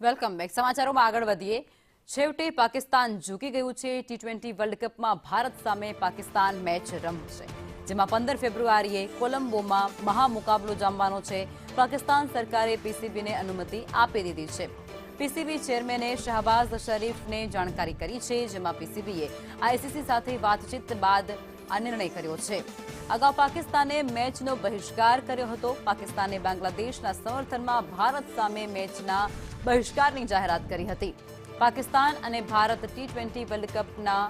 Welcome back. સમાચારોમાં આગળ વધીએ. છેવટે પાકિસ્તાન ઝૂકી ગયું છે. ટી20 વર્લ્ડ કપમાં ભારત સામે પાકિસ્તાન મેચ રમશે, જેમાં 15 ફેબ્રુઆરીએ કોલંબોમાં મહામુકાબલો જામવાનો છે. પાકિસ્તાન સરકારે પીસીબીને અનુમતિ આપી દીધી છે. પીસીબી ચેરમેને શહબાઝ શરીફને જાણકારી કરી છે, જેમાં પીસીબીએ આઈસીસી સાથે વાતચીત બાદ આ નિર્ણય કર્યો છે. અગાઉ પાકિસ્તાને મેચનો બહિષ્કાર કર્યો હતો. પાકિસ્તાને બાંગ્લાદેશના સમર્થનમાં ભારત સામે મેચના બહિષ્કારની જાહેરાત કરી હતી. પાકિસ્તાન અને ભારત ટી20 વર્લ્ડ કપના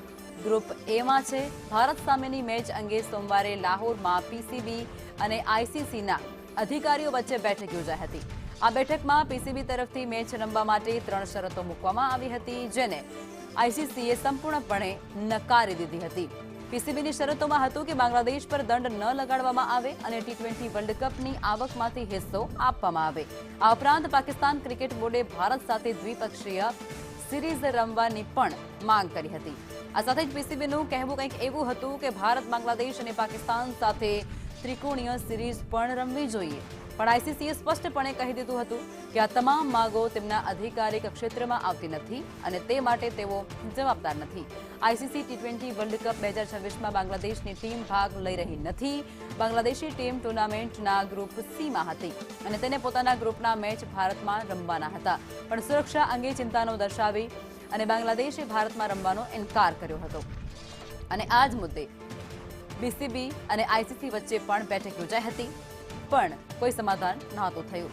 ગ્રુપ એમાં છે. ભારત સામેની મેચ અંગે સોમવારે લાહોરમાં પીસીબી અને આઈસીસીના અધિકારીઓ વચ્ચે બેઠક યોજાઈ હતી. આ બેઠકમાં પીસીબી તરફથી મેચ રમવા માટે 3 શરતો મૂકવામાં આવી હતી, જેને આઈસીસીએ સંપૂર્ણપણે નકારી દીધી હતી. પીસીબીની શરતોમાં હતું કે બાંગ્લાદેશ પર દંડ ન લગાડવામાં આવે અને ટી20 વર્લ્ડ કપની આવકમાંથી હિસ્સો આપવામાં આવે. આ ઉપરાંત પાકિસ્તાન ક્રિકેટ બોર્ડે ભારત સાથે દ્વિપક્ષીય સિરીઝ રમવાની પણ માંગ કરી હતી. આ સાથે જ પીસીબીનું કહેવું કંઈક એવું હતું કે ભારત બાંગ્લાદેશ અને પાકિસ્તાન સાથે ત્રિકોણીય સિરીઝ પણ રમવી જોઈએ. પણ આઈસીસીએ સ્પષ્ટપણે કહી દીધું હતું કે આ તમામ માંગો તેમના અધિકારિક ક્ષેત્રમાં આવતી નથી અને તે માટે તેઓ જવાબદાર નથી. આઈસીસી ટી20 વર્લ્ડ કપ 2026માં બાંગ્લાદેશની ટીમ ભાગ લઈ રહી નથી. બાંગ્લાદેશી ટીમ ટુર્નામેન્ટના ગ્રુપ સીમાં હતી અને તેને પોતાના ગ્રુપના મેચ ભારતમાં રમવાના હતા, પણ સુરક્ષા અંગે ચિંતાનો દર્શાવી અને બાંગ્લાદેશે ભારતમાં રમવાનો ઇનકાર કર્યો હતો. અને આ જ મુદ્દે પીસીબી અને આઈસીસી વચ્ચે પણ બેઠક યોજાઈ હતી, પણ કોઈ સમાધાન નહોતું થયું.